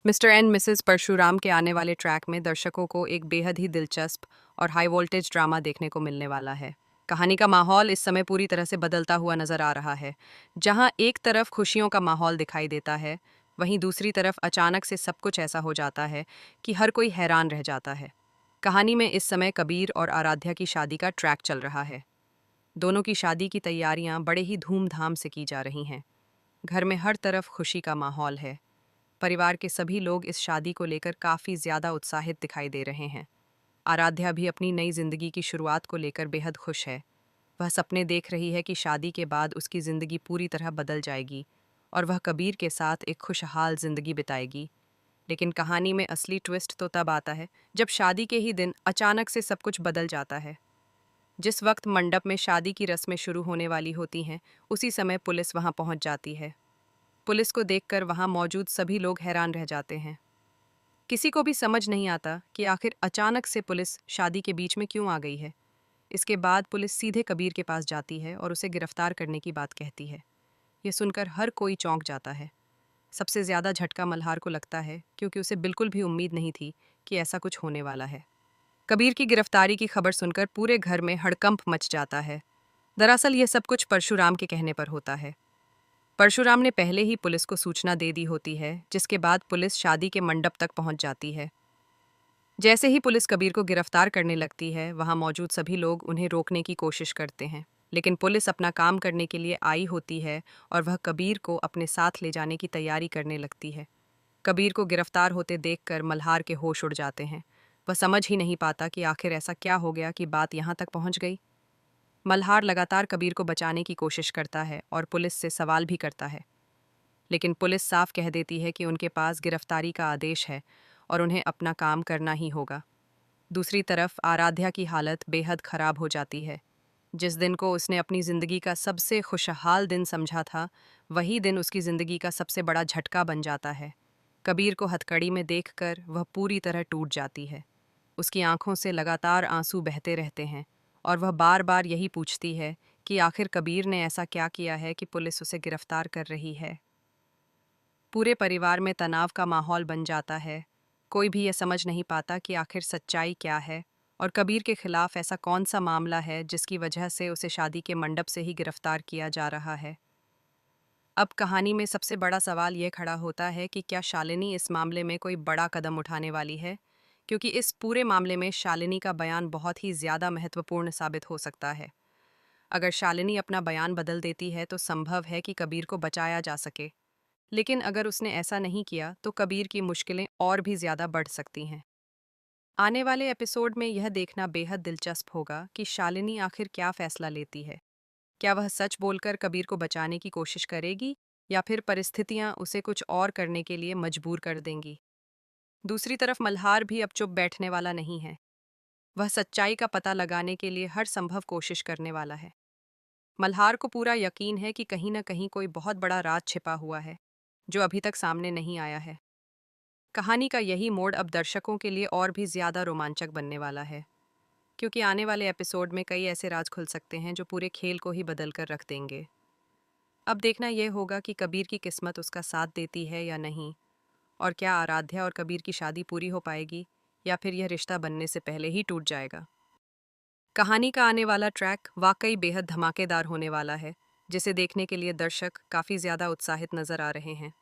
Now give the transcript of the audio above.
Mister and Mrs Parshuram के आने वाले ट्रैक में दर्शकों को एक बेहद ही दिलचस्प और हाई वोल्टेज ड्रामा देखने को मिलने वाला है। कहानी का माहौल इस समय पूरी तरह से बदलता हुआ नजर आ रहा है। जहां एक तरफ खुशियों का माहौल दिखाई देता है, वहीं दूसरी तरफ अचानक से सब कुछ ऐसा हो जाता है कि हर कोई हैरान रह जाता है। कहानी में इस समय कबीर और आराध्या की शादी का ट्रैक चल रहा है। दोनों की शादी की तैयारियां बड़े ही धूमधाम से की जा रही हैं। घर में हर तरफ खुशी का माहौल है। परिवार के सभी लोग इस शादी को लेकर काफ़ी ज़्यादा उत्साहित दिखाई दे रहे हैं। आराध्या भी अपनी नई जिंदगी की शुरुआत को लेकर बेहद खुश है। वह सपने देख रही है कि शादी के बाद उसकी ज़िंदगी पूरी तरह बदल जाएगी और वह कबीर के साथ एक खुशहाल ज़िंदगी बिताएगी। लेकिन कहानी में असली ट्विस्ट तो तब आता है जब शादी के ही दिन अचानक से सब कुछ बदल जाता है। जिस वक्त मंडप में शादी की रस्में शुरू होने वाली होती हैं, उसी समय पुलिस वहां पहुंच जाती है। पुलिस को देखकर वहां मौजूद सभी लोग हैरान रह जाते हैं। किसी को भी समझ नहीं आता कि आखिर अचानक से पुलिस शादी के बीच में क्यों आ गई है। इसके बाद पुलिस सीधे कबीर के पास जाती है और उसे गिरफ्तार करने की बात कहती है। यह सुनकर हर कोई चौंक जाता है। सबसे ज्यादा झटका मल्हार को लगता है, क्योंकि उसे बिल्कुल भी उम्मीद नहीं थी कि ऐसा कुछ होने वाला है। कबीर की गिरफ्तारी की खबर सुनकर पूरे घर में हड़कंप मच जाता है। दरअसल यह सब कुछ परशुराम के कहने पर होता है। परशुराम ने पहले ही पुलिस को सूचना दे दी होती है, जिसके बाद पुलिस शादी के मंडप तक पहुंच जाती है। जैसे ही पुलिस कबीर को गिरफ्तार करने लगती है, वहां मौजूद सभी लोग उन्हें रोकने की कोशिश करते हैं। लेकिन पुलिस अपना काम करने के लिए आई होती है और वह कबीर को अपने साथ ले जाने की तैयारी करने लगती है। कबीर को गिरफ्तार होते देखकर मल्हार के होश उड़ जाते हैं। वह समझ ही नहीं पाता कि आखिर ऐसा क्या हो गया कि बात यहाँ तक पहुँच गई। मल्हार लगातार कबीर को बचाने की कोशिश करता है और पुलिस से सवाल भी करता है, लेकिन पुलिस साफ कह देती है कि उनके पास गिरफ्तारी का आदेश है और उन्हें अपना काम करना ही होगा। दूसरी तरफ आराध्या की हालत बेहद खराब हो जाती है। जिस दिन को उसने अपनी ज़िंदगी का सबसे खुशहाल दिन समझा था, वही दिन उसकी ज़िंदगी का सबसे बड़ा झटका बन जाता है। कबीर को हथकड़ी में देखकर वह पूरी तरह टूट जाती है। उसकी आंखों से लगातार आंसू बहते रहते हैं और वह बार बार यही पूछती है कि आखिर कबीर ने ऐसा क्या किया है कि पुलिस उसे गिरफ्तार कर रही है। पूरे परिवार में तनाव का माहौल बन जाता है। कोई भी ये समझ नहीं पाता कि आखिर सच्चाई क्या है और कबीर के खिलाफ ऐसा कौन सा मामला है जिसकी वजह से उसे शादी के मंडप से ही गिरफ्तार किया जा रहा है। अब कहानी में सबसे बड़ा सवाल ये खड़ा होता है कि क्या शालिनी इस मामले में कोई बड़ा कदम उठाने वाली है, क्योंकि इस पूरे मामले में शालिनी का बयान बहुत ही ज़्यादा महत्वपूर्ण साबित हो सकता है। अगर शालिनी अपना बयान बदल देती है तो संभव है कि कबीर को बचाया जा सके, लेकिन अगर उसने ऐसा नहीं किया तो कबीर की मुश्किलें और भी ज़्यादा बढ़ सकती हैं। आने वाले एपिसोड में यह देखना बेहद दिलचस्प होगा कि शालिनी आखिर क्या फैसला लेती है। क्या वह सच बोलकर कबीर को बचाने की कोशिश करेगी, या फिर परिस्थितियां उसे कुछ और करने के लिए मजबूर कर देंगी। दूसरी तरफ मल्हार भी अब चुप बैठने वाला नहीं है। वह सच्चाई का पता लगाने के लिए हर संभव कोशिश करने वाला है। मल्हार को पूरा यकीन है कि कहीं न कहीं कोई बहुत बड़ा राज छिपा हुआ है, जो अभी तक सामने नहीं आया है। कहानी का यही मोड़ अब दर्शकों के लिए और भी ज़्यादा रोमांचक बनने वाला है, क्योंकि आने वाले एपिसोड में कई ऐसे राज खुल सकते हैं जो पूरे खेल को ही बदल कर रख देंगे। अब देखना यह होगा कि कबीर की किस्मत उसका साथ देती है या नहीं, और क्या आराध्या और कबीर की शादी पूरी हो पाएगी, या फिर यह रिश्ता बनने से पहले ही टूट जाएगा। कहानी का आने वाला ट्रैक वाकई बेहद धमाकेदार होने वाला है, जिसे देखने के लिए दर्शक काफ़ी ज़्यादा उत्साहित नज़र आ रहे हैं।